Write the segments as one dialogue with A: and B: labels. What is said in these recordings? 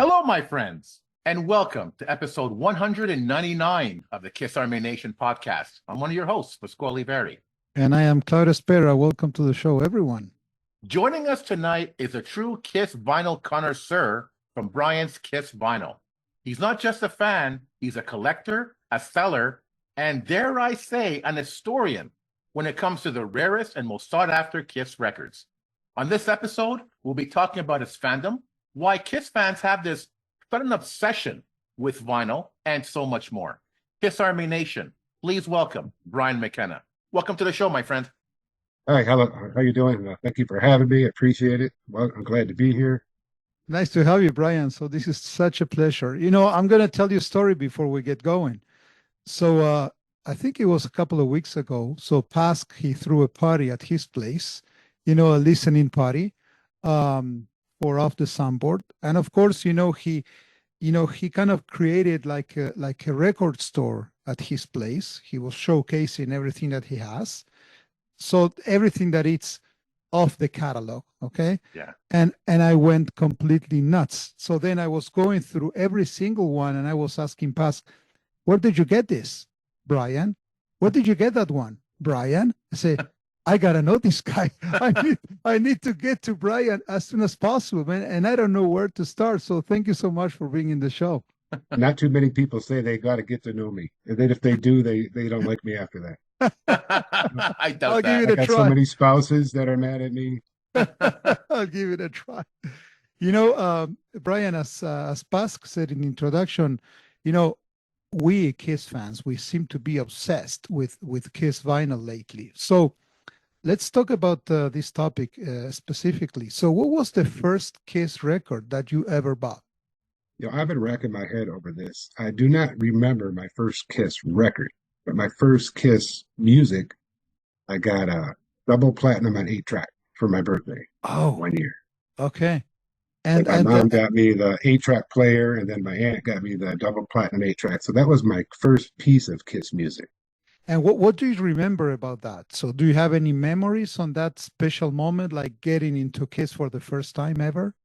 A: Hello, my friends, and welcome to episode 199 of the Kiss Army Nation podcast. I'm one of your hosts, Pasquale Veri.
B: And I am Claudio Spera. Welcome to the show, everyone.
A: Joining us tonight is a true Kiss vinyl connoisseur from Brian's Kiss Vinyl. He's not just a fan, he's a collector, a seller, and dare I say, an historian when it comes to the rarest and most sought-after Kiss records. On this episode, we'll be talking about his fandom, why Kiss fans have this sudden obsession with vinyl, and so much more. Kiss Army Nation, please welcome Brian McKenna. Welcome to the show, my friend.
C: Hi, hello. How you doing? Thank you for having me. I appreciate it. Well, I'm glad to be here.
B: Nice to have you, Brian. So this is such a pleasure. You know, I'm going to tell you a story before we get going. So I think it was a couple of weeks ago. So Pask, he threw a party at his place, a listening party for Off the Soundboard. And of course, he kind of created like a record store at his place. He was showcasing everything that he has. So everything that it's off the catalog, okay?
A: Yeah.
B: And I went completely nuts. So then I was going through every single one and I was asking Pask, where did you get this, Brian? Where did you get that one, Brian? I say, I gotta know this guy. I need to get to Brian as soon as possible, man. And I don't know where to start. So thank you so much for being in the show.
C: Not too many people say they got to get to know me. And then if they do, they don't like me after that.
A: I doubt
B: I'll
A: that.
B: give it
C: I
B: a
C: got
B: try.
C: so many spouses that are mad at me.
B: I'll give it a try. Brian, as Pask said in the introduction, we Kiss fans, we seem to be obsessed with Kiss vinyl lately. So let's talk about this topic specifically. So what was the first Kiss record that you ever bought?
C: I've been racking my head over this. I do not remember my first Kiss record, but my first Kiss music, I got a double platinum on 8-track for my birthday.
B: Oh,
C: 1 year.
B: Okay.
C: And my mom got me the 8-track player, and then my aunt got me the double platinum 8-track. So that was my first piece of Kiss music.
B: And what do you remember about that? So do you have any memories on that special moment, like getting into Kiss for the first time ever?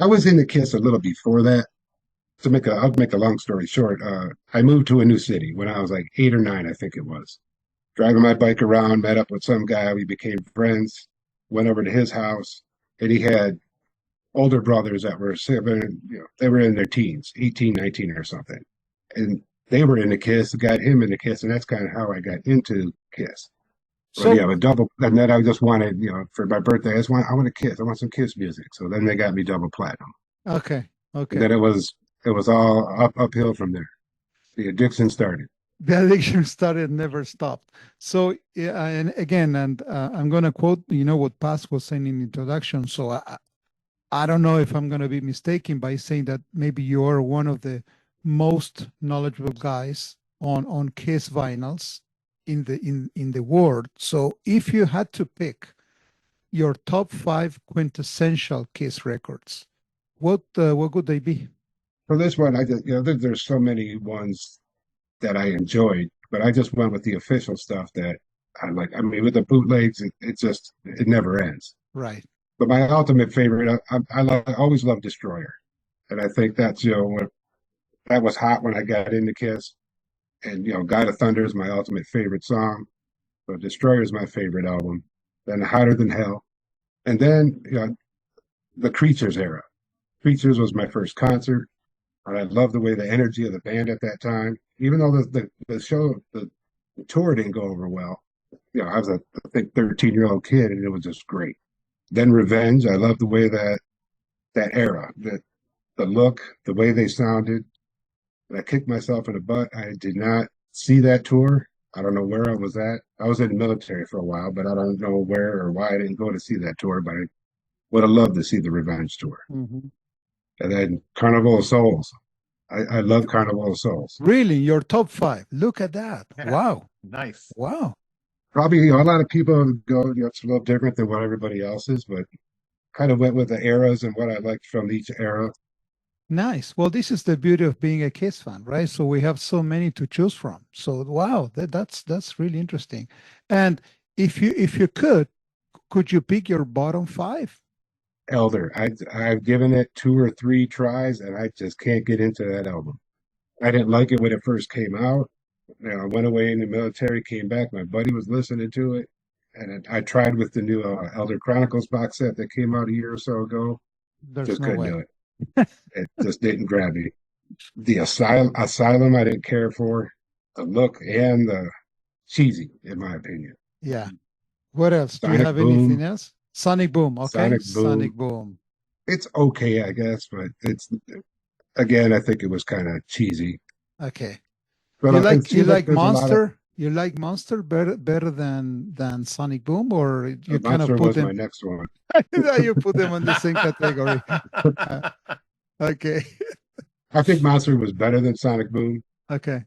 C: I was into Kiss a little before that. I'll make a long story short. I moved to a new city when I was like 8 or 9, I think it was. Driving my bike around, met up with some guy. We became friends, went over to his house, and he had older brothers that were they were in their teens, 18, 19 or something. And they were into Kiss, got him into Kiss, and that's kind of how I got into Kiss. So yeah, a double, and then I just wanted, for my birthday, I want a Kiss. I want some Kiss music. So then they got me double platinum.
B: Okay.
C: And then it was all uphill from there. The addiction started.
B: The addiction started, never stopped. So, yeah, and again, I'm going to quote, what Pask was saying in the introduction. So I don't know if I'm going to be mistaken by saying that maybe you are one of the most knowledgeable guys on Kiss vinyls in the world. So if you had to pick your top 5 quintessential Kiss records, what would they be?
C: For this one, I just, there's so many ones that I enjoyed, but I just went with the official stuff that I like. I mean, with the bootlegs, it never ends.
B: Right.
C: But my ultimate favorite, I always loved Destroyer. And I think that's, that was hot when I got into Kiss. And, God of Thunder is my ultimate favorite song. But Destroyer is my favorite album. Then Hotter Than Hell. And then, the Creatures era. Creatures was my first concert. And I loved the way the energy of the band at that time, even though the show, the tour didn't go over well. I was I think 13-year-old kid, and it was just great. Then Revenge, I loved the way that era, the look, the way they sounded. I kicked myself in the butt. I did not see that tour. I don't know where I was at. I was in the military for a while, but I don't know where or why I didn't go to see that tour, but I would have loved to see the Revenge tour.
B: Mm-hmm.
C: And then Carnival of Souls. I love Carnival of Souls.
B: Really? Your top 5? Look at that.
A: Yeah.
B: Wow.
A: Nice.
B: Wow.
C: Probably, a lot of people go, it's a little different than what everybody else is, but kind of went with the eras and what I liked from each era.
B: Nice. Well, this is the beauty of being a Kiss fan, right? So we have so many to choose from. So wow, that's really interesting. And if you could you pick your bottom 5?
C: Elder. I've given it 2 or 3 tries, and I just can't get into that album. I didn't like it when it first came out. You know, I went away in the military, came back. My buddy was listening to it, and I tried with the new Elder Chronicles box set that came out a year or so ago.
B: There's
C: Just
B: no
C: couldn't
B: way.
C: do it. It just didn't grab me. The Asylum I didn't care for. The look and the cheesy, in my opinion.
B: Yeah. What else? Do you
C: Sonic
B: have anything
C: Boom,
B: else? Sonic Boom. Okay.
C: Sonic
B: Sonic
C: Boom.
B: Boom.
C: It's okay, I guess, but it's again, I think it was kind of cheesy.
B: Okay.
C: But it
B: You
C: seems like
B: like
C: there's a lot of
B: Monster? You like Monster better than Sonic Boom, or you kind of
C: Monster
B: put
C: was
B: them
C: my next one.
B: you put them on the same category. Okay.
C: I think Monster was better than Sonic Boom.
B: Okay.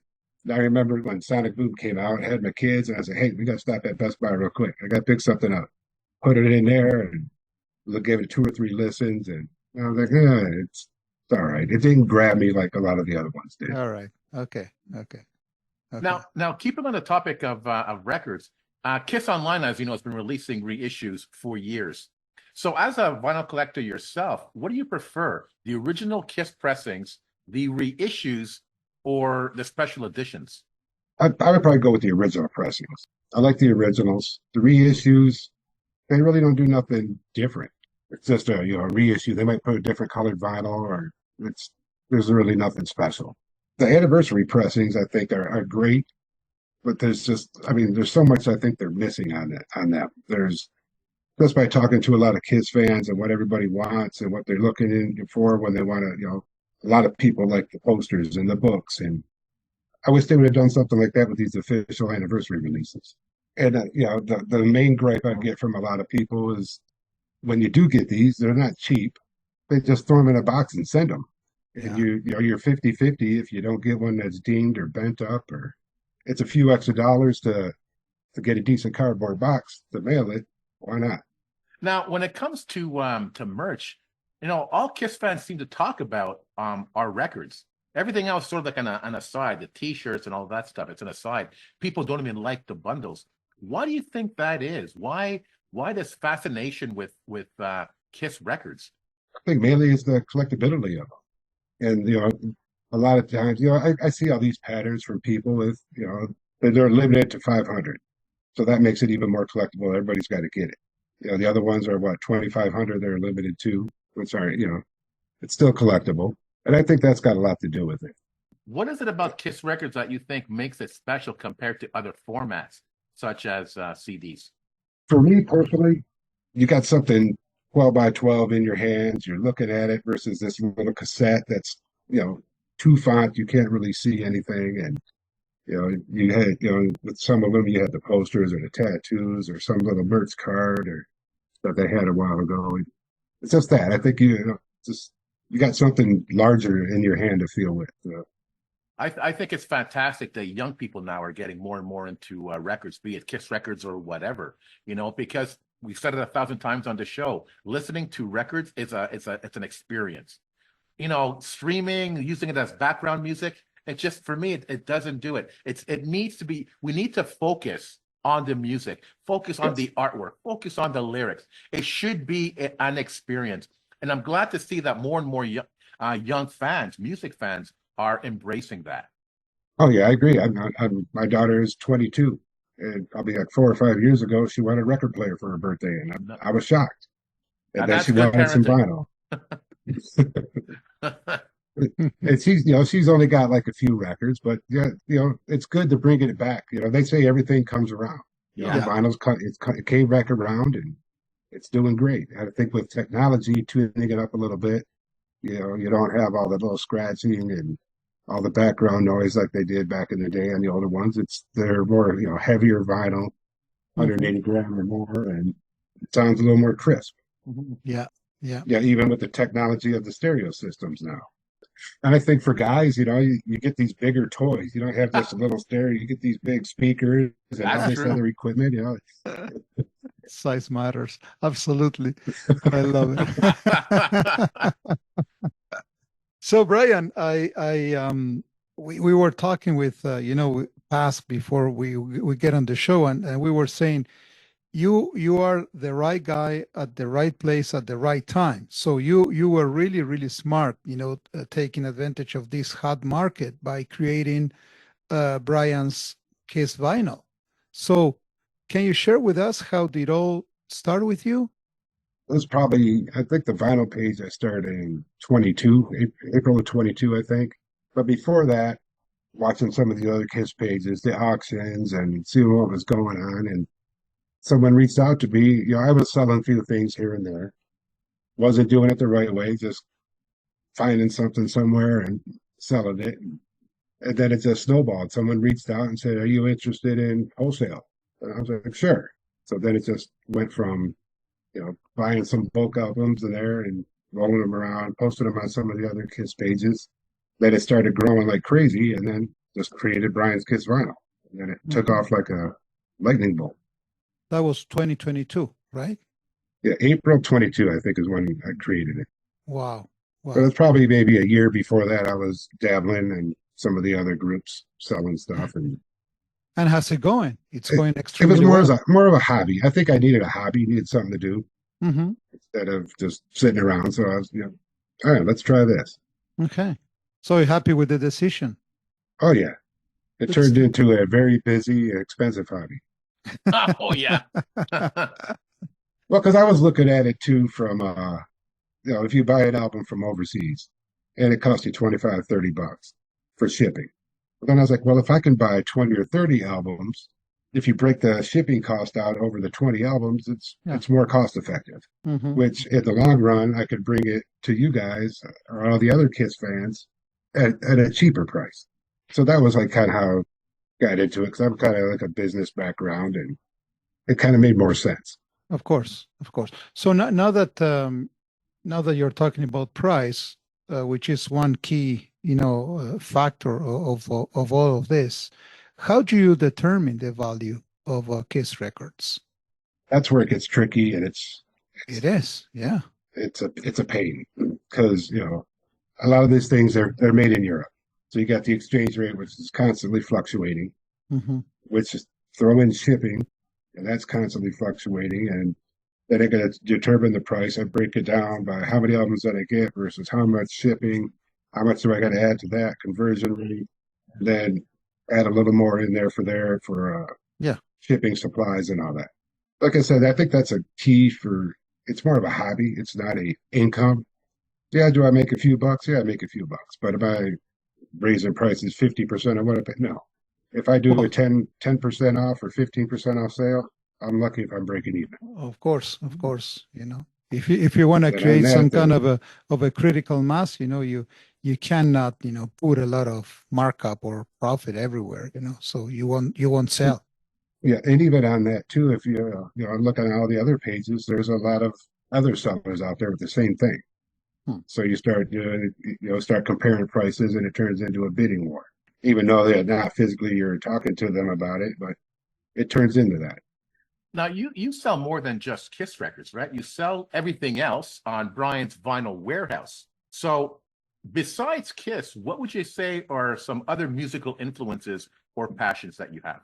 C: I remember when Sonic Boom came out, I had my kids, and I said, "Hey, we got to stop at Best Buy real quick. I got to pick something up." Put it in there and gave it 2 or 3 listens, and I was like, it's all right. It didn't grab me like a lot of the other ones did.
B: All right. Okay. Okay. Okay.
A: Now, keeping on the topic of records, Kiss Online, as you know, has been releasing reissues for years. So, as a vinyl collector yourself, what do you prefer? The original Kiss pressings, the reissues, or the special editions?
C: I would probably go with the original pressings. I like the originals. The reissues, they really don't do nothing different. It's just a reissue. They might put a different colored vinyl, or there's really nothing special. The anniversary pressings, I think, are great, but there's so much I think they're missing on that. There's just by talking to a lot of Kiss fans and what everybody wants and what they're looking in for when they want to, a lot of people like the posters and the books, and I wish they would have done something like that with these official anniversary releases. And the main gripe I get from a lot of people is when you do get these, they're not cheap. They just throw them in a box and send them. And
B: Yeah.
C: you're 50-50 if you don't get one that's dinged or bent up, or it's a few extra dollars to get a decent cardboard box to mail it. Why not?
A: Now, when it comes to merch, all Kiss fans seem to talk about are records. Everything else sort of like an aside, the T-shirts and all that stuff. It's an aside. People don't even like the bundles. Why do you think that is? Why this fascination with Kiss records?
C: I think mainly it's the collectability of them. And a lot of times, I see all these patterns from people with, they're limited to 500. So that makes it even more collectible. Everybody's got to get it. The other ones are what, 2,500 they're limited to, which are, it's still collectible. And I think that's got a lot to do with it.
A: What is it about Kiss records that you think makes it special compared to other formats, such as CDs?
C: For me personally, you got something 12 by 12 in your hands. You're looking at it versus this little cassette that's, 2 font. You can't really see anything. And, you had, with some of them, you had the posters or the tattoos or some little merch card or that they had a while ago. It's just that. I think you got something larger in your hand to feel with.
A: I think it's fantastic that young people now are getting more and more into records, be it Kiss records or whatever, because we've said it 1,000 times on the show. Listening to records it's an experience. Streaming, using it as background music, it just, for me, it doesn't do it. We need to focus on the music, focus on the artwork, focus on the lyrics. It should be an experience. And I'm glad to see that more and more young fans, music fans, are embracing that.
C: Oh yeah, I agree. My daughter is 22, and probably like 4 or 5 years ago, she wanted a record player for her birthday, and I was shocked. And then she wanted some vinyl. And she's only got like a few records, but it's good to bring it back. They say everything comes around.
A: Yeah.
C: Vinyl's it came back around, and it's doing great. I think with technology tuning it up a little bit, you don't have all the little scratching and all the background noise like they did back in the day on the older ones. They're more heavier vinyl, 180 gram or more, and it sounds a little more crisp.
B: Yeah. Yeah.
C: Yeah, even with the technology of the stereo systems now. And I think for guys, you get these bigger toys. You don't have just a little stereo. You get these big speakers and all this other equipment.
B: Size matters. Absolutely. I love it. So Brian, we were talking with Pask before we get on the show, and we were saying you are the right guy at the right place at the right time. So you were really really smart, taking advantage of this hot market by creating Brian's Kiss vinyl. So can you share with us how did it all start with you?
C: It was probably, I think the vinyl page I started in 22, April of 22, I think. But before that, watching some of the other Kiss pages, the auctions, and seeing what was going on. And someone reached out to me. I was selling a few things here and there. Wasn't doing it the right way, just finding something somewhere and selling it. And then it just snowballed. Someone reached out and said, "Are you interested in wholesale?" And I was like, "Sure." So then it just went from, buying some bulk albums in there and rolling them around, posting them on some of the other Kiss pages. Then it started growing like crazy, and then just created Brian's Kiss Vinyl. And then it took
B: Mhm.
C: off like a lightning bolt.
B: That was 2022, right?
C: Yeah, April 22, I think, is when I created it.
B: Wow.
C: But
B: Wow.
C: it's probably maybe a year before that. I was dabbling in some of the other groups selling stuff, and
B: And how's it going? It's
C: it,
B: going
C: it was
B: extremely well.
C: more of a hobby. I think I needed a hobby, needed something to do
B: Hmm.
C: instead of just sitting around. So I was, all right, let's try this.
B: Okay. So you're happy with the decision?
C: Oh yeah, it
B: It's
C: turned into a very busy and expensive hobby.
A: Oh yeah.
C: Well, because I was looking at it too from, if you buy an album from overseas and it costs you 25, $30 for shipping. But then I was like, well, if I can buy 20 or 30 albums, if you break the shipping cost out over the 20 albums,
B: Yeah.
C: it's more cost effective,
B: Hmm.
C: which in the long run, I could bring it to you guys or all the other Kiss fans at a cheaper price. So that was like kind of how I got into it because I'm kind of like a business background and it kind of made more sense.
B: Of course, of course. So now that you're talking about price, which is one key, factor of all of this, how do you determine the value of Kiss records?
C: That's where it gets tricky and
B: It
C: it's
B: is, yeah.
C: it's a pain because a lot of these things they're made in Europe, so you got the exchange rate which is constantly fluctuating,
B: Hmm.
C: which is throw in shipping, and that's constantly fluctuating, and then I got to determine the price. I break it down by how many albums that I get versus how much shipping, how much do I got to add to that conversion rate, then add a little more in there for
B: Yeah,
C: shipping supplies and all that. Like I said, I think that's a key for. It's more of a hobby. It's not a income. Yeah, do I make a few bucks? Yeah, I make a few bucks. But am I raising prices 50% of what I pay? No. If I do a
B: well,
C: 10% off or 15% off sale, I'm lucky if I'm breaking even.
B: of course, if you want to
C: And on
B: create some
C: that,
B: kind of a critical mass, you cannot, put a lot of markup or profit everywhere, so you won't sell.
C: yeah, and even on that too, if look at all the other pages, there's a lot of other sellers out there with the same thing.
B: Hmm.
C: So you start start comparing prices, and it turns into a bidding war. Even though they're not physically, you're talking to them about it, but it turns into that.
A: Now you sell more than just Kiss records, right? You sell everything else on Brian's Vinyl Warehouse. So besides Kiss, what would you say are some other musical influences or passions that you have?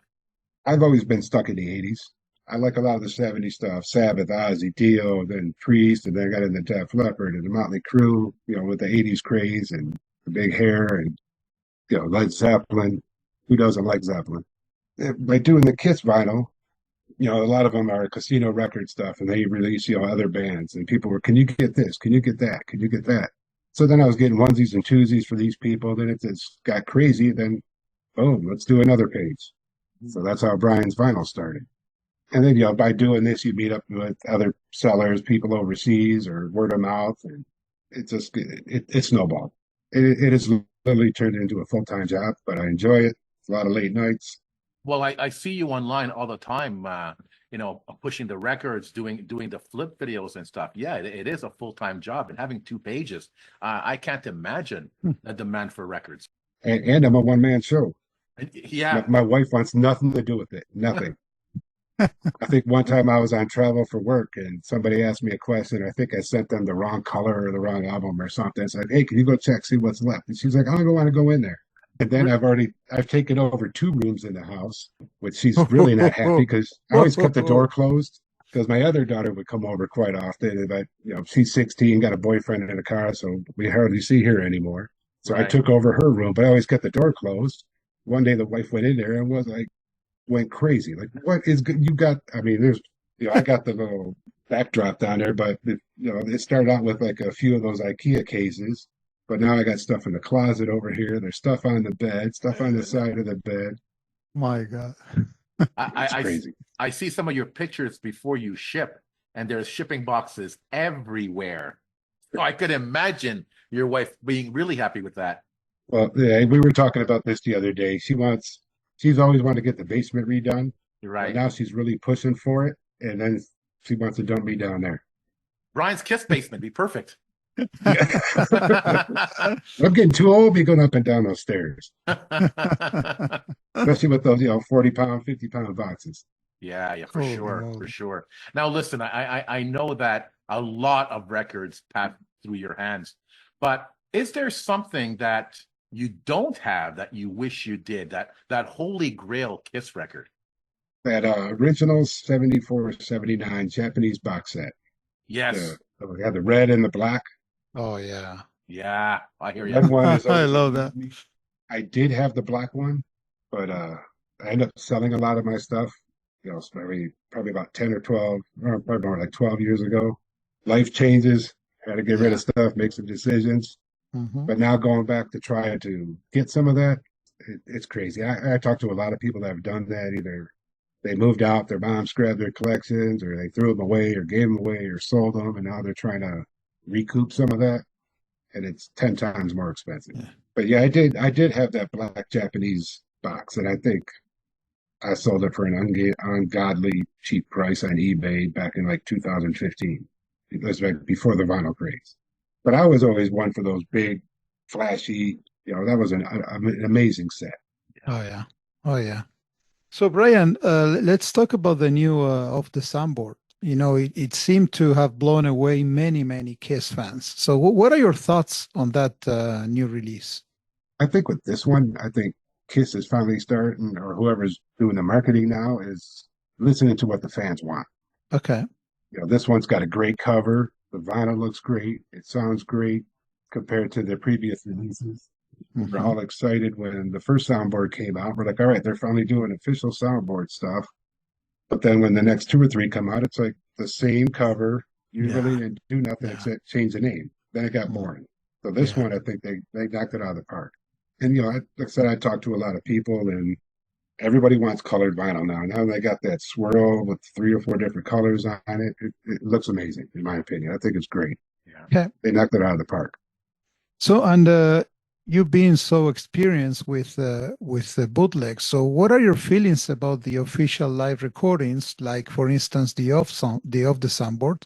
C: I've always been stuck in the '80s. I like a lot of the '70s stuff: Sabbath, Ozzy, Dio, then Priest, and then I got into Def Leppard and the Motley Crue. With the '80s craze and the big hair, and Led Zeppelin. Who doesn't like Zeppelin? By doing the Kiss vinyl, a lot of them are casino record stuff, and they release other bands, and people were, "Can you get this? Can you get that? Can you get that?" So then I was getting onesies and twosies for these people. Then it just got crazy. Then boom, let's do another page. So that's how Brian's Vinyl started. And then, by doing this, you meet up with other sellers, people overseas, or word of mouth, and it snowballed. It has literally turned into a full time job, but I enjoy it. It's a lot of late nights.
A: Well, I see you online all the time, pushing the records, doing the flip videos and stuff. Yeah, it is a full-time job, and having two pages, I can't imagine the demand for records.
C: And I'm a one man show. My,
A: Yeah.
C: my wife wants nothing to do with it. Nothing. I think one time I was on travel for work and somebody asked me a question. I think I sent them the wrong color or the wrong album or something. It's like, hey, can you go check, see what's left? And she's like, I don't want to go in there. And then I've taken over 2 rooms in the house, which she's really not happy because I always kept the door closed because my other daughter would come over quite often. But she's 16, got a boyfriend in a car, so we hardly see her anymore. So I
A: Right.
C: took over her room, but I always kept the door closed. One day the wife went in there and went crazy. Like, what is good? You got, I mean, I got the little backdrop down there, but it started out with like a few of those IKEA cases, but now I got stuff in the closet over here. There's stuff on the bed, stuff on the side of the bed.
B: My God.
A: I,
C: It's
A: I, I,
C: crazy.
A: I see some of your pictures before you ship, and there's shipping boxes everywhere. So I could imagine your wife being really happy with that.
C: Well, yeah, we were talking about this the other day. She's always wanted to get the basement redone,
A: You're
C: but
A: right.
C: now she's really pushing for it, and then she wants to dump me down there.
A: Brian's Kiss basement be perfect.
C: Yeah. I'm getting too old to be going up and down those stairs, especially with those 40-pound, 50-pound boxes.
A: Yeah, for
B: Holy
A: sure, for
B: moly.
A: sure. Now, listen, I know that a lot of records pass through your hands, but is there something that you don't have that you wish you did? That holy grail Kiss record?
C: That original 74, 79 Japanese box set.
A: Yes.
C: We had the red and the black.
B: Oh, yeah.
A: Yeah, I hear
C: The
A: you.
C: red one is
B: I
C: always
B: love that.
C: I did have the black one, but I ended up selling a lot of my stuff. Probably about 10 or 12, or probably more like 12 years ago. Life changes. Had to get rid
B: Yeah.
C: of stuff, make some decisions.
B: Hmm.
C: But now going back to try to get some of that, it's crazy. I talked to a lot of people that have done that. Either they moved out, their moms grabbed their collections, or they threw them away, or gave them away, or sold them, and now they're trying to recoup some of that, and it's 10 times more expensive.
B: Yeah.
C: But yeah, I did have that black Japanese box, and I think I sold it for an ungodly cheap price on eBay back in like 2015. It was like before the vinyl craze. But I was always one for those big, flashy. That was an amazing set.
B: Oh, yeah. Oh, yeah. So, Brian, let's talk about the new of the soundboard. It seemed to have blown away many, many Kiss fans. So, what are your thoughts on that new release?
C: I think with this one, I think Kiss is finally starting, or whoever's doing the marketing now is listening to what the fans want.
B: Okay.
C: This one's got a great cover. The vinyl looks great. It sounds great compared to the previous releases. We were
B: Hmm.
C: all excited when the first soundboard came out. We're like, all right, they're finally doing official soundboard stuff. But then when the next 2 or 3 come out, it's like the same cover. You really
B: Yeah.
C: didn't do nothing
B: Yeah.
C: except change the name. Then it got
B: Mm.
C: boring. So this
B: Yeah.
C: one, I think they knocked it out of the park. And like I said, I talked to a lot of people, and everybody wants colored vinyl now. Now they got that swirl with 3 or 4 different colors on it. It looks amazing, in my opinion. I think it's great.
A: Yeah.
B: Okay.
C: They knocked it out of the park.
B: So, and you being so experienced with the bootlegs, so what are your feelings about the official live recordings, like for instance the soundboard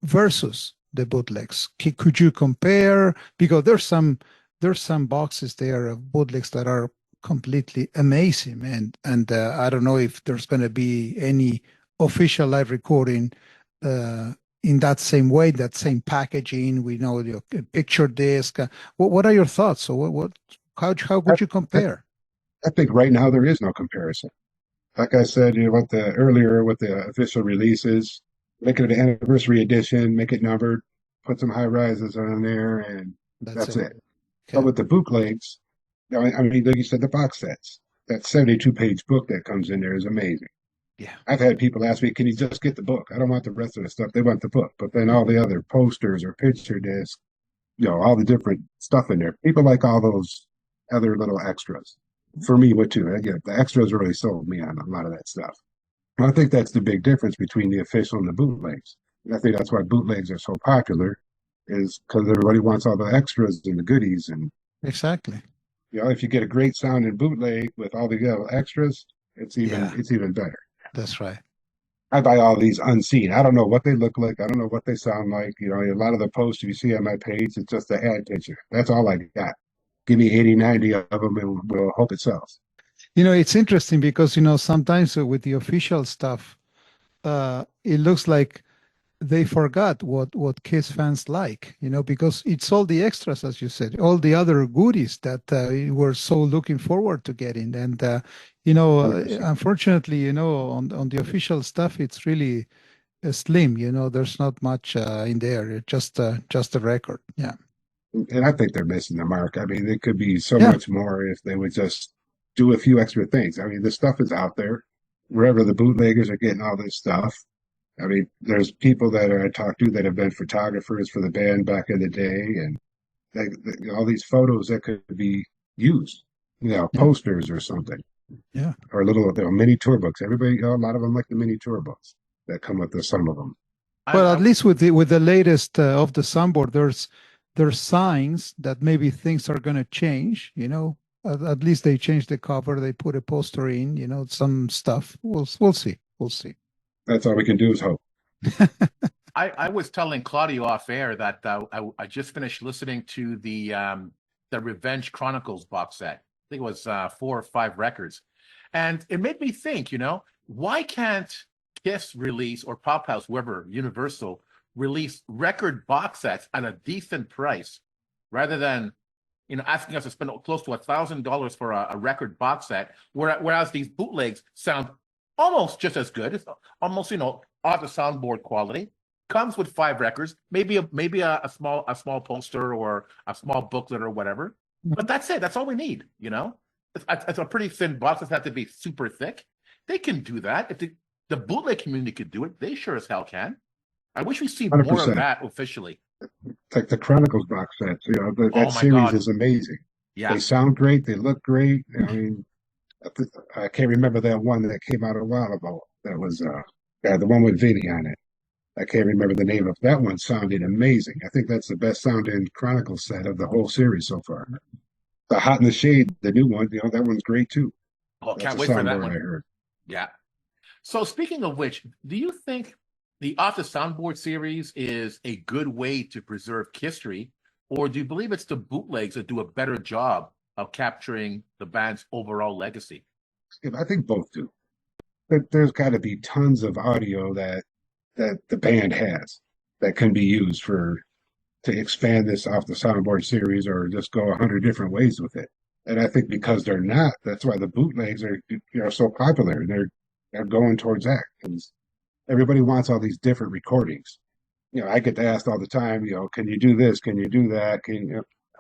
B: versus the bootlegs? Could you compare? Because there's some boxes there of bootlegs that are completely amazing, and I don't know if there's going to be any official live recording in that same way, that same packaging. We know the picture disc. What are your thoughts? So how
C: I,
B: would you
C: I,
B: compare?
C: I think right now there is no comparison. Like I said, with the earlier with the official releases, make it an anniversary edition, make it numbered, put some high rises on there, and
B: That's
C: that's
B: it.
C: it. But
B: Okay.
C: with the bootlegs, I mean, like you said, the box sets, that 72-page book that comes in there is amazing.
B: Yeah.
C: I've had people ask me, can you just get the book? I don't want the rest of the stuff. They want the book. But then all the other posters or picture discs, all the different stuff in there. People like all those other little extras. For me, what too? The extras really sold me on a lot of that stuff. And I think that's the big difference between the official and the bootlegs. And I think that's why bootlegs are so popular, is because everybody wants all the extras and the goodies. And
B: Exactly.
C: if you get a great sounding bootleg with all the little extras,
B: Yeah,
C: it's even better.
B: that's right.
C: I buy all these unseen. I don't know what they look like. I don't know what they sound like. A lot of the posts you see on my page, it's just the ad picture. That's all I got. Give me 80, 90 of them and we'll hope it sells.
B: It's interesting because sometimes with the official stuff, it looks like they forgot what Kiss fans like, because it's all the extras, as you said, all the other goodies that we're so looking forward to getting. And,
C: 100%.
B: unfortunately, on the official stuff, it's really slim, there's not much in there. It's just a record. Yeah.
C: And I think they're missing the mark. I mean, it could be so
B: Yeah.
C: much more if they would just do a few extra things. I mean, the stuff is out there. Wherever the bootleggers are getting all this stuff. I mean, there's people that I talked to that have been photographers for the band back in the day, and all these photos that could be used,
B: Yeah.
C: posters or something.
B: Yeah.
C: Or little mini tour books. Everybody, a lot of them like the mini tour books that come with some of them.
B: Well, at least with the latest of the soundboard, there's signs that maybe things are going to change. At least they changed the cover. They put a poster in. Some stuff. We'll see. We'll see.
C: That's all we can do is hope.
A: I was telling Claudio off air that I just finished listening to the Revenge Chronicles box set. I think it was 4 or 5 records, and it made me think. Why can't Kiss release, or Pop House, whoever, Universal, release record box sets at a decent price, rather than asking us to spend close to $1,000 for a record box set, whereas these bootlegs sound almost just as good. It's almost off the soundboard quality. Comes with 5 records, maybe a small poster or a small booklet or whatever. But that's it. That's all we need. It's a pretty thin box. It doesn't have to be super thick. They can do that. If the bootleg community could do it, they sure as hell can. I wish we see
C: 100%.
A: more of that officially.
C: Like the Chronicles box sets, that series is amazing.
A: Yeah,
C: they sound great. They look great. I mean, I can't remember that one that came out a while ago. That was the one with Vinny on it. I can't remember the name of that one. Sounded amazing. I think that's the best sounding Chronicles set of the whole series so far. The Hot in the Shade, the new one, that one's great too.
A: Oh,
C: That's
A: can't
C: a
A: wait for that
C: soundboard
A: one.
C: I heard.
A: Yeah. So speaking of which, do you think the Off the Soundboard series is a good way to preserve history, or do you believe it's the bootlegs that do a better job of capturing the band's overall legacy?
C: I think both do. There's got to be tons of audio that the band has that can be used to expand this Off the Soundboard series, or just go 100 different ways with it. And I think because they're not, that's why the bootlegs are so popular. They're going towards that because everybody wants all these different recordings. I get asked all the time, can you do this? Can you do that?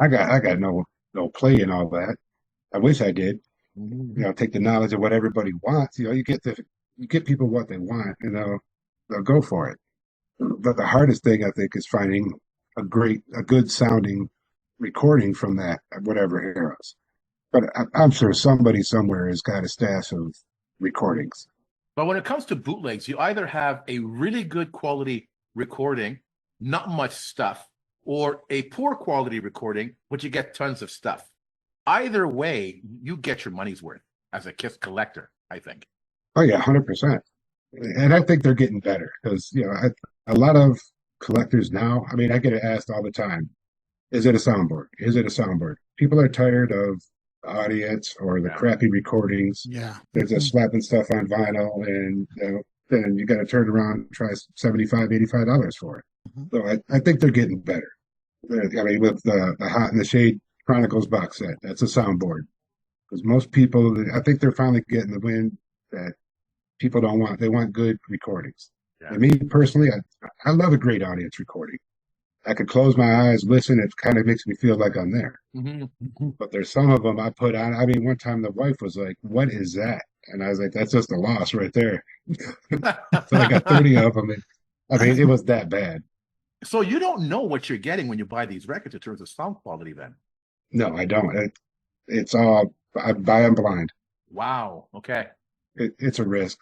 C: I got no play in all that. I wish I did. Take the knowledge of what everybody wants. You get people what they want, and they'll go for it. But the hardest thing, I think, is finding a good sounding recording from that, whatever eras. But I'm sure somebody somewhere has got a stash of recordings.
A: But when it comes to bootlegs, you either have a really good quality recording, not much stuff, or a poor quality recording, but you get tons of stuff. Either way, you get your money's worth as a Kiss collector, I think.
C: Oh yeah, 100%. And I think they're getting better because a lot of collectors now. I mean, I get asked all the time, "Is it a soundboard? Is it a soundboard?" People are tired of the audience or the crappy recordings.
B: Yeah,
C: they're just slapping stuff on vinyl, and then you got to turn around and try $75, $85 for it. So I think they're getting better. I mean, with the Hot in the Shade Chronicles box set, that's a soundboard. Because most people, I think they're finally getting the wind that people don't want. They want good recordings. Yeah. And me personally, I love a great audience recording. I could close my eyes, listen. It kind of makes me feel like I'm there. But there's some of them I put on. I mean, one time the wife was like, "What is that?" And I was like, "That's just a loss right there." So I got 30 of them. And, I mean, it was that bad.
A: So you don't know what you're getting when you buy these records in terms of sound quality, then?
C: No, I don't. It's all I buy them blind.
A: Wow. Okay.
C: It's a risk.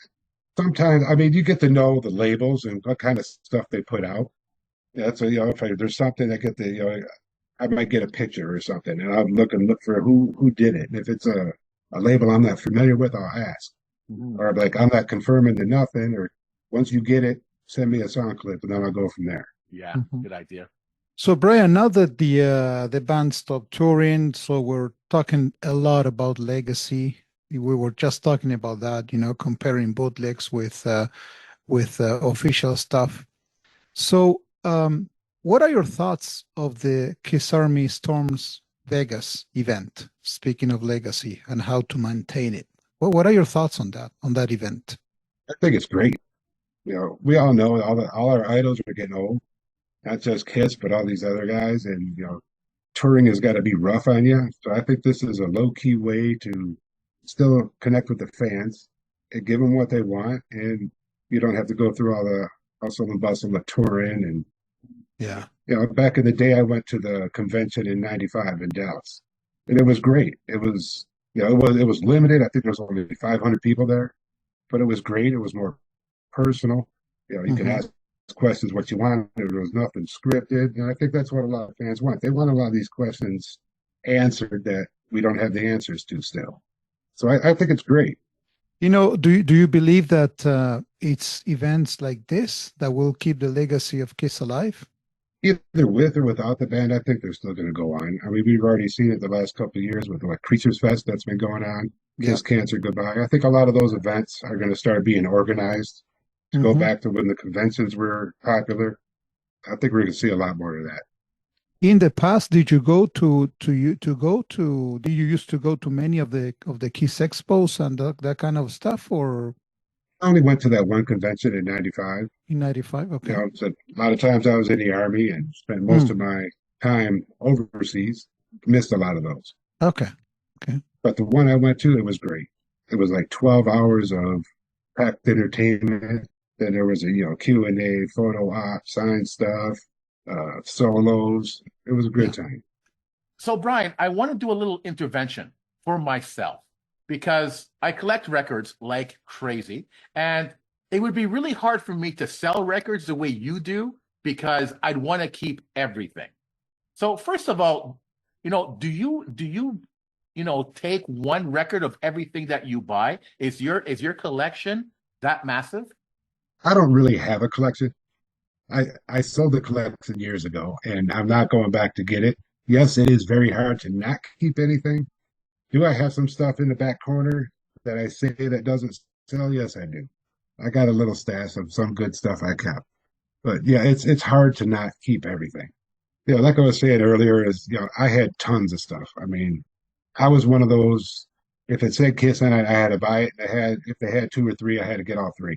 C: Sometimes, I mean, you get to know the labels and what kind of stuff they put out. Yeah, so if there's something I get I might get a picture or something, and I'll look for who did it. And if it's a label I'm not familiar with, I'll ask. Or like I'm not confirming to nothing. Or once you get it, send me a song clip, and then I'll go from there.
A: Yeah, good idea.
B: So Brian, now that the band stopped touring, so we're talking a lot about legacy. We were just talking about that, comparing bootlegs with official stuff. So, what are your thoughts of the Kiss Army Storms Vegas event? Speaking of legacy and how to maintain it, what are your thoughts on that event?
C: I think it's great. We all know all our idols are getting old, not just Kiss, but all these other guys. And, touring has got to be rough on you. So I think this is a low key way to still connect with the fans and give them what they want. And you don't have to go through all the hustle and bustle of touring. And,
B: Yeah.
C: back in the day, I went to the convention in '95 in Dallas, and it was great. It was limited. I think there was only 500 people there, but it was great. It was more personal. You can
B: Hmm.
C: ask questions what you want. There was nothing scripted. And I think that's what a lot of fans want. They want a lot of these questions answered that we don't have the answers to still. So I think it's great.
B: Do you believe that it's events like this that will keep the legacy of Kiss alive?
C: Either with or without the band, I think they're still going to go on. I mean, we've already seen it the last couple of years with like Creatures Fest that's been going on,
B: Yeah.
C: Kiss Cancer Goodbye. I think a lot of those events are going to start being organized to go
B: Hmm.
C: back to when the conventions were popular. I think we're going to see a lot more of that.
B: In the past, did you go to you to go to? Did you used to go to many of the Kiss expos and that kind of stuff, or
C: I only went to that one convention in '95.
B: in '95? Okay.
C: So a lot of times I was in the Army and spent most
B: Mm,
C: of my time overseas. Missed a lot of those.
B: okay. Okay.
C: But the one I went to, it was great. It was like 12 hours of packed entertainment. Then there was a Q&A, photo op, sign stuff, solos. It was a
B: Yeah.
C: good time.
A: So, Brian, I want to do a little intervention for myself because I collect records like crazy. And it would be really hard for me to sell records the way you do because I'd want to keep everything. So, first of all, do you take one record of everything that you buy? Is your collection that massive?
C: I don't really have a collection. I sold the collection years ago, and I'm not going back to get it. Yes, it is very hard to not keep anything. Do I have some stuff in the back corner that I say that doesn't sell? Yes, I do. I got a little stash of some good stuff I kept. But yeah, it's hard to not keep everything. Like I was saying earlier, I had tons of stuff. I mean, I was one of those. If it said Kiss on it, I had to buy it. If they had two or three, I had to get all three.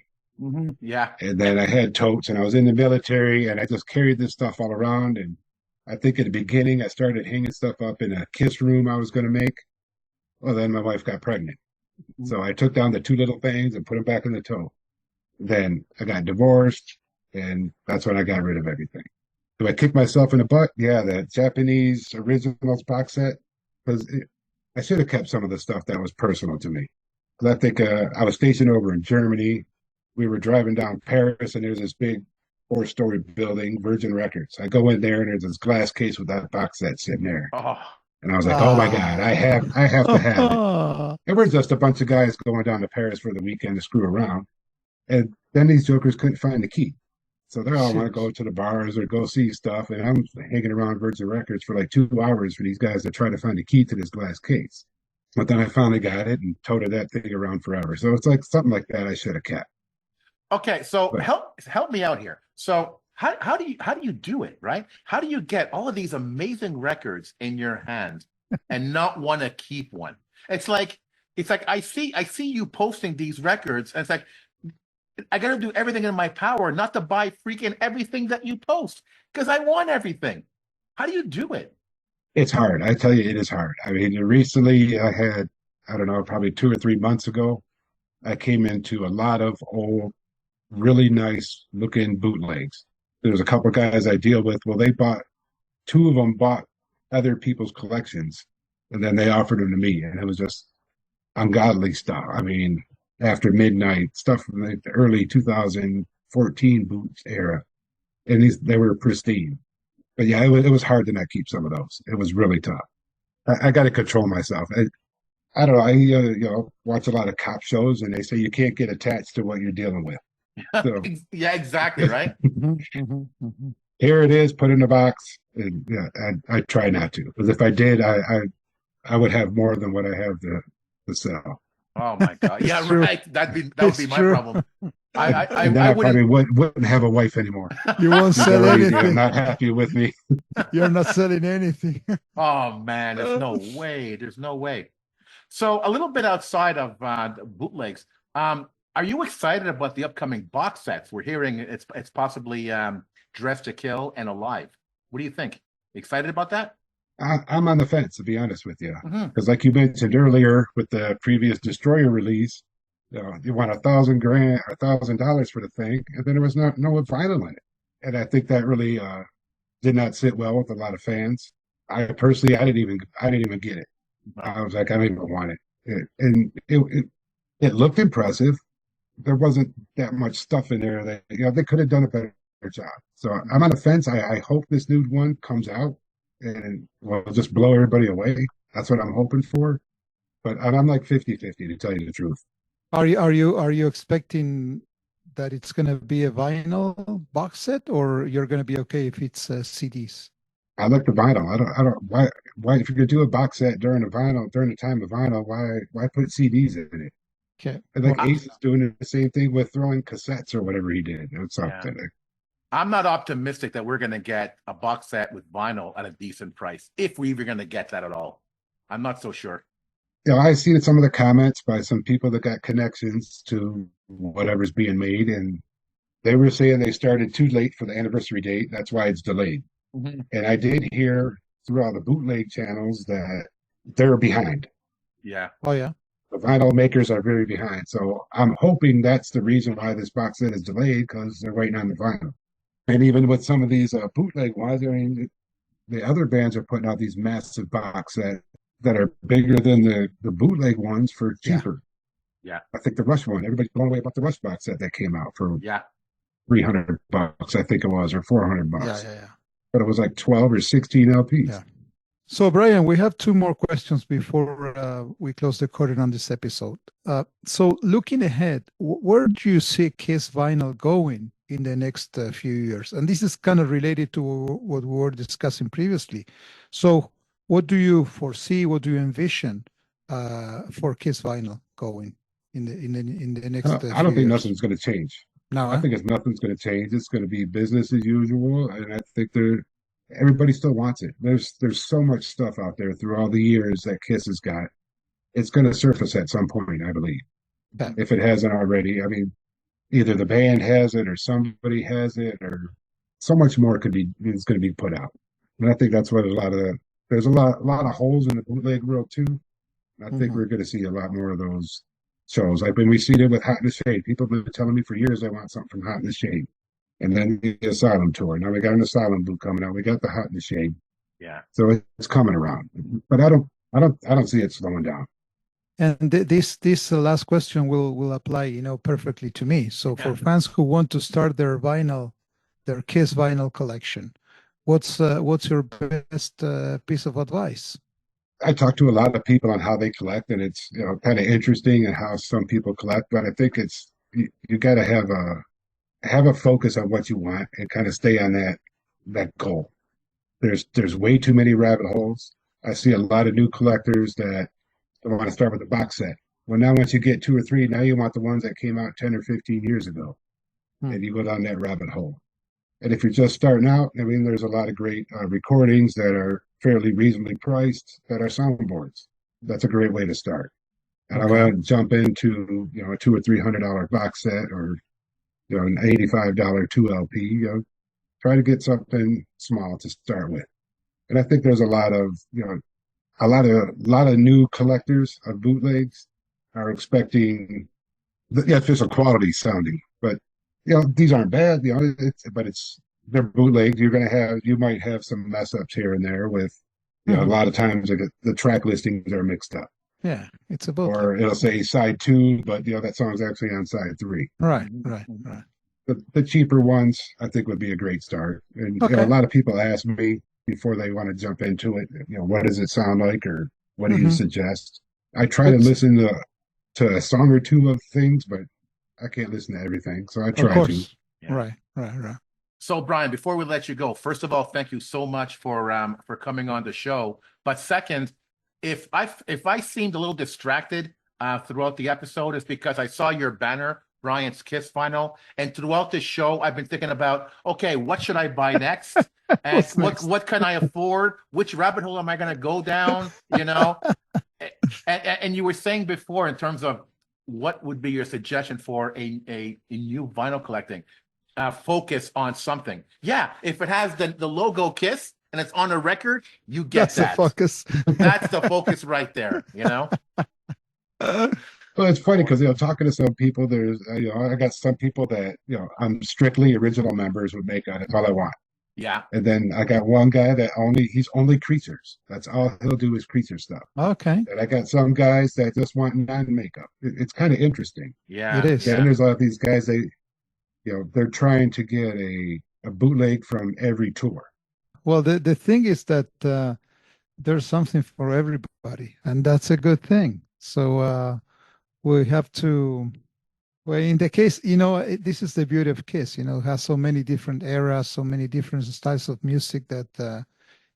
A: Yeah.
C: And then I had totes, and I was in the military, and I just carried this stuff all around. And I think at the beginning, I started hanging stuff up in a Kiss room I was going to make. Well, then my wife got pregnant, so I took down the two little things and put them back in the tote. Then I got divorced, and that's when I got rid of everything. Do I kick myself in the butt? Yeah, the Japanese originals box set, because I should have kept some of the stuff that was personal to me. Because I think I was stationed over in Germany. We were driving down Paris, and there's this big four-story building, Virgin Records. I go in there, and there's this glass case with that box set sitting there,
A: Oh,
C: and I was like, "Oh my God, I have,
B: Ah.
C: I have to have it." And we're just a bunch of guys going down to Paris for the weekend to screw around. And then these jokers couldn't find the key. So they all want to go
B: Shoot.
C: to the bars or go see stuff. And I'm hanging around Virgin Records for like 2 hours for these guys to try to find the key to this glass case. But then I finally got it and toted that thing around forever. So it's like something like that I should have kept.
A: okay. So
C: But
A: help me out here. So how do you do it, right? How do you get all of these amazing records in your hand and not want to keep one? It's like I see you posting these records, and it's like I got to do everything in my power not to buy freaking everything that you post because I want everything. How do you do it?
C: it's hard. I tell you, it is hard. I mean, recently I don't know, probably 2 or 3 months ago, I came into a lot of old, really nice looking bootlegs. There's a couple of guys I deal with. Well, two of them bought other people's collections and then they offered them to me. And it was just ungodly stuff. I mean, after midnight, stuff from the early 2014 boots era. And they were pristine. But yeah, it was hard to not keep some of those. It was really tough. I got to control myself. I don't know. I watch a lot of cop shows, and they say you can't get attached to what you're dealing with. So
A: Yeah, exactly, right?
B: Mhm, mhm, mhm.
C: here it is, put in the box. And yeah, I try not to, because if I did, I would have more than what I have to sell.
A: Oh my God.
B: It's
A: Yeah,
B: true.
A: right. That would be
B: It's
A: my
B: true.
A: problem.
C: And then
A: I
C: I probably
A: wouldn't.
C: wouldn't have a wife anymore.
B: You won't
C: She's
B: sell
C: already
B: anything.
C: not happy with me.
B: You're not selling anything.
A: Oh man, there's no way. There's no way. So a little bit outside of bootlegs, are you excited about the upcoming box sets? We're hearing it's possibly Dressed to Kill and Alive. What do you think? Excited about that?
C: I'm on the fence, to be honest with you,
A: Hmm.
C: because like you mentioned earlier with the previous Destroyer release, you want $1,000 for the thing, and then there was no vinyl in it, and I think that really did not sit well with a lot of fans. I personally, I didn't even get it. I was like, I don't even want it, and it looked impressive. There wasn't that much stuff in there that they could have done a better job. So I'm on the fence. I hope this new one comes out and will just blow everybody away. That's what I'm hoping for. But I'm like 50-50 to tell you the truth.
B: Are you expecting that it's going to be a vinyl box set, or you're going to be okay if it's CDs?
C: I like the vinyl. I don't why if you're gonna do a box set during the time of vinyl, why put CDs in it?
B: Okay.
C: And
B: Well,
C: like Ace is doing the same thing with throwing cassettes or whatever he did. It's
A: Yeah.
C: something.
A: I'm not optimistic that we're going to get a box set with vinyl at a decent price, if we're even going to get that at all. I'm not so sure.
C: I've seen some of the comments by some people that got connections to whatever's being made, and they were saying they started too late for the anniversary date. That's why it's delayed.
A: Mm-hmm.
C: And I did hear through all the bootleg channels that they're behind.
A: Yeah.
B: oh yeah.
C: The vinyl makers are very behind. So I'm hoping that's the reason why this box set is delayed, because they're waiting on the vinyl. And even with some of these bootleg ones, I mean, the other bands are putting out these massive box sets that are bigger than the bootleg ones for cheaper.
A: Yeah.
C: I think the Rush one, everybody's blown away about the Rush box set that came out for
A: Yeah.
C: $300, I think it was, or $400.
B: Yeah.
C: But it was like 12 or 16 LPs.
B: Yeah. So, Brian, we have two more questions before we close the curtain on this episode. So, looking ahead, where do you see Kiss Vinyl going in the next few years? And this is kind of related to what we were discussing previously. So, what do you foresee? What do you envision for Kiss Vinyl going in the next?
C: I don't think
B: years?
C: nothing's going to change.
B: No,
C: I think nothing's going to change. It's going to be business as usual, and I think everybody still wants it. There's so much stuff out there through all the years that Kiss has got. It's going to surface at some point, I believe,
B: Yeah.
C: if it hasn't already. I mean, either the band has it or somebody has it, or so much more is going to be put out. And I think that's what there's a lot of holes in the bootleg world too. I think we're going to see a lot more of those shows. Like when we see it with Hot in the Shade, people have been telling me for years they want something from Hot in the Shade. And then the Asylum tour. Now we got an Asylum boot coming out. We got the Hot in the Shade.
A: Yeah.
C: So it's coming around. But I don't see it slowing down.
B: And this last question will apply, perfectly to me. So for fans who want to start their Kiss vinyl collection, what's your best piece of advice?
C: I talk to a lot of people on how they collect, and it's kind of interesting and how some people collect. But I think you got to have a focus on what you want and kind of stay on that goal. There's way too many rabbit holes. I see a lot of new collectors that want to start with a box set. Well, now once you get 2 or 3, now you want the ones that came out 10 or 15 years ago, and you go down that rabbit hole. And if you're just starting out, I mean, there's a lot of great recordings that are fairly reasonably priced that are soundboards. That's a great way to start. And I want to jump into a $200 or $300 box set, or an $85 2 LP. Try to get something small to start with. And I think there's a lot of new collectors of bootlegs are expecting just a quality sounding, but these aren't bad. They're bootlegs. You might have some mess ups here and there with a lot of times the track listings are mixed up.
B: Yeah, it's a bootleg.
C: Or it'll say side 2, but that song's actually on side 3.
B: Right.
C: The cheaper ones I think would be a great start. And a lot of people ask me before they want to jump into it, what does it sound like, or what do you suggest? I try to listen to a song or two of things, but I can't listen to everything, so I try to.
B: Yeah. Right.
A: So, Brian, before we let you go, first of all, thank you so much for coming on the show. But second, if I seemed a little distracted throughout the episode, it's because I saw your banner Brian's Kiss vinyl. And throughout this show, I've been thinking about, okay, what should I buy next? And
B: What's next?
A: what can I afford? Which rabbit hole am I going to go down? You know, and you were saying before in terms of what would be your suggestion for a new vinyl collecting? Focus on something. Yeah, if it has the logo Kiss and it's on a record, you get
B: That's the
A: that.
B: focus.
A: That's the focus right there, you know?
C: Well, it's funny because talking to some people, there's I got some people that I'm strictly original members with makeup. That's all I want.
A: Yeah.
C: And then I got one guy that he's only creatures. That's all he'll do is creature stuff.
B: Okay.
C: And I got some guys that just want non-makeup. It's kind of interesting.
A: Yeah.
B: It is.
C: Yeah, and there's a lot of these guys they're trying to get a bootleg from every tour.
B: Well, the thing is that there's something for everybody, and that's a good thing. So we have to, well, in the case, this is the beauty of Kiss, it has so many different eras, so many different styles of music that,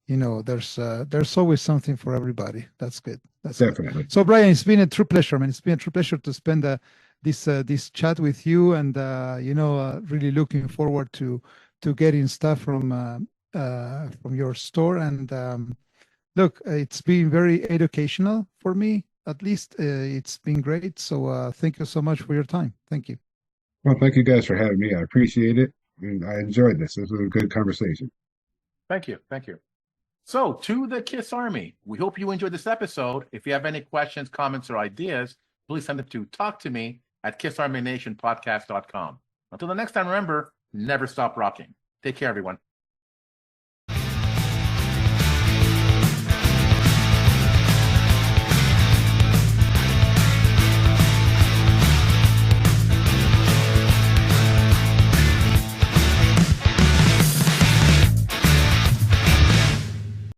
B: there's always something for everybody. That's good. That's
C: Definitely.
B: good. So, Brian, it's been a true pleasure, man. It's been a true pleasure to spend this chat with you, and really looking forward to getting stuff from your store. And look, it's been very educational for me. At least it's been great. So thank you so much for your time. Thank you.
C: Well, thank you guys for having me. I appreciate it. And I enjoyed this. This was a good conversation.
A: Thank you. Thank you. So, to the Kiss Army, we hope you enjoyed this episode. If you have any questions, comments, or ideas, please send them to talktome@kissarmynationpodcast.com. Until the next time, remember, never stop rocking. Take care, everyone.